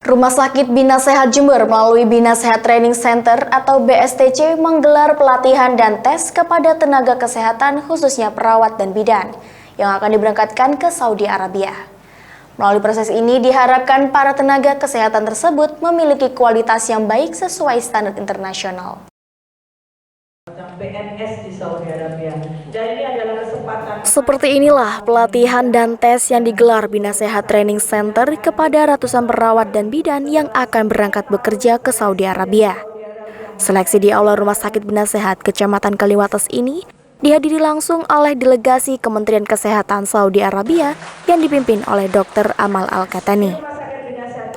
Rumah Sakit Bina Sehat Jember melalui Bina Sehat Training Center atau BSTC menggelar pelatihan dan tes kepada tenaga kesehatan khususnya perawat dan bidan yang akan diberangkatkan ke Saudi Arabia. Melalui proses ini diharapkan para tenaga kesehatan tersebut memiliki kualitas yang baik sesuai standar internasional. PNS di Saudi Arabia. Dan ini adalah kesempatan. Seperti inilah pelatihan dan tes yang digelar Bina Sehat Training Center kepada ratusan perawat dan bidan yang akan berangkat bekerja ke Saudi Arabia. Seleksi di Aula Rumah Sakit Bina Sehat Kecamatan Kaliwates ini dihadiri langsung oleh delegasi Kementerian Kesehatan Saudi Arabia yang dipimpin oleh Dr. Amal Al-Katani.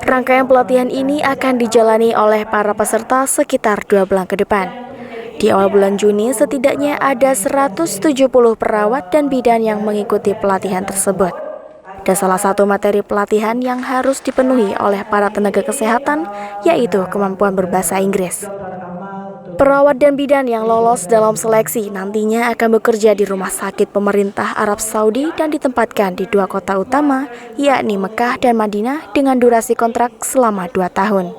Rangkaian pelatihan ini akan dijalani oleh para peserta sekitar 2 bulan ke depan. Di awal bulan Juni, setidaknya ada 170 perawat dan bidan yang mengikuti pelatihan tersebut. Dan salah satu materi pelatihan yang harus dipenuhi oleh para tenaga kesehatan, yaitu kemampuan berbahasa Inggris. Perawat dan bidan yang lolos dalam seleksi nantinya akan bekerja di rumah sakit pemerintah Arab Saudi dan ditempatkan di 2 kota utama, yakni Mekah dan Madinah dengan durasi kontrak selama 2 tahun.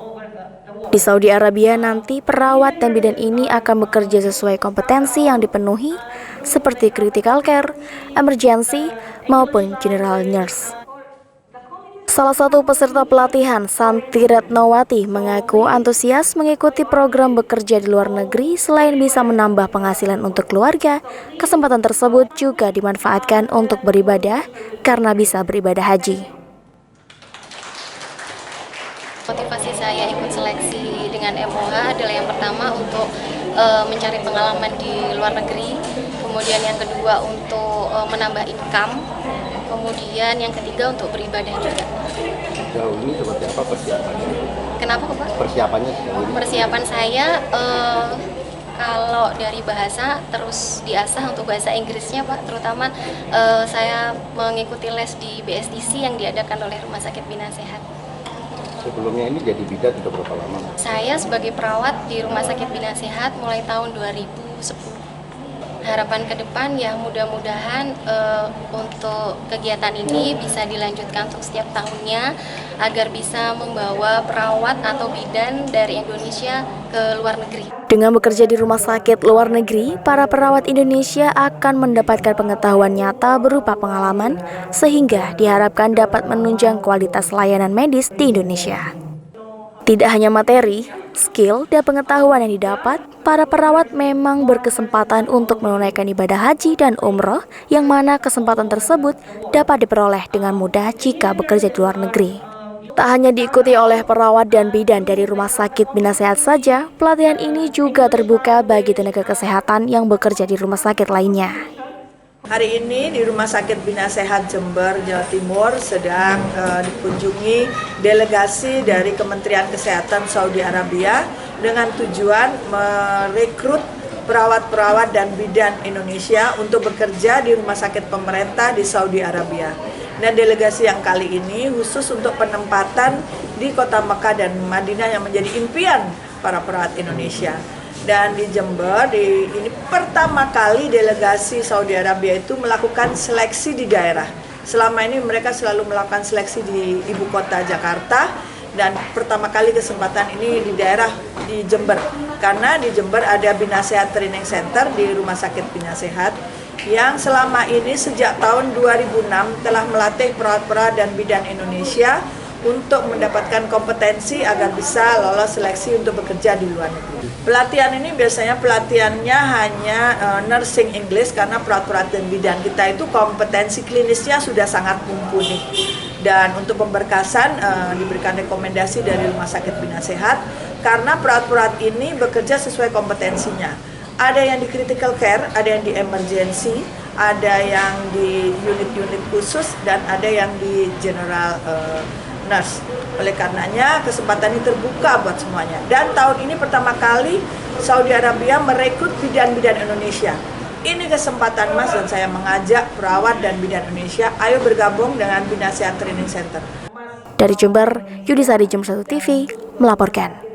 Di Saudi Arabia nanti perawat dan bidan ini akan bekerja sesuai kompetensi yang dipenuhi seperti critical care, emergency, maupun general nurse. Salah satu peserta pelatihan, Santi Retnowati, mengaku antusias mengikuti program bekerja di luar negeri. Selain bisa menambah penghasilan untuk keluarga, kesempatan tersebut juga dimanfaatkan untuk beribadah karena bisa beribadah haji. Motivasi saya ikut seleksi dengan MOH adalah yang pertama untuk mencari pengalaman di luar negeri, kemudian yang kedua untuk menambah income, kemudian yang ketiga untuk beribadah juga. Sejauh ini seperti apa persiapannya? Kenapa Pak? Persiapannya sejauh ini? Persiapan saya kalau dari bahasa terus diasah untuk bahasa Inggrisnya Pak, terutama saya mengikuti les di BSTC yang diadakan oleh Rumah Sakit Bina Sehat. Sebelumnya ini jadi bidan sudah berapa lama? Saya sebagai perawat di Rumah Sakit Bina Sehat mulai tahun 2010. Harapan ke depan ya mudah-mudahan untuk kegiatan ini bisa dilanjutkan untuk setiap tahunnya agar bisa membawa perawat atau bidan dari Indonesia ke luar negeri. Dengan bekerja di rumah sakit luar negeri, para perawat Indonesia akan mendapatkan pengetahuan nyata berupa pengalaman sehingga diharapkan dapat menunjang kualitas layanan medis di Indonesia. Tidak hanya materi, skill, dan pengetahuan yang didapat, para perawat memang berkesempatan untuk menunaikan ibadah haji dan umroh yang mana kesempatan tersebut dapat diperoleh dengan mudah jika bekerja di luar negeri. Tak hanya diikuti oleh perawat dan bidan dari Rumah Sakit Bina Sehat saja, pelatihan ini juga terbuka bagi tenaga kesehatan yang bekerja di rumah sakit lainnya. Hari ini di Rumah Sakit Bina Sehat Jember, Jawa Timur sedang dikunjungi delegasi dari Kementerian Kesehatan Saudi Arabia dengan tujuan merekrut perawat-perawat dan bidan Indonesia untuk bekerja di rumah sakit pemerintah di Saudi Arabia. Dan delegasi yang kali ini khusus untuk penempatan di kota Mekah dan Madinah yang menjadi impian para perawat Indonesia. Dan di Jember, ini pertama kali delegasi Saudi Arabia itu melakukan seleksi di daerah. Selama ini mereka selalu melakukan seleksi di ibu kota Jakarta, dan pertama kali kesempatan ini di daerah di Jember. Karena di Jember ada Bina Sehat Training Center di Rumah Sakit Bina Sehat yang selama ini sejak tahun 2006 telah melatih perawat-perawat dan bidan Indonesia untuk mendapatkan kompetensi agar bisa lolos seleksi untuk bekerja di luar negeri. Pelatihan ini biasanya pelatihannya hanya nursing English karena perawat-perawat dan bidan kita itu kompetensi klinisnya sudah sangat mumpuni. Dan untuk pemberkasan diberikan rekomendasi dari Rumah Sakit Bina Sehat karena perawat-perawat ini bekerja sesuai kompetensinya. Ada yang di critical care, ada yang di emergency, ada yang di unit-unit khusus, dan ada yang di general nurse. Oleh karenanya kesempatan ini terbuka buat semuanya. Dan tahun ini pertama kali Saudi Arabia merekrut bidan-bidan Indonesia. Ini kesempatan emas dan saya mengajak perawat dan bidan Indonesia, ayo bergabung dengan Bina Sehat Training Center. Dari Jember, Yudhisari Jember 1 TV melaporkan.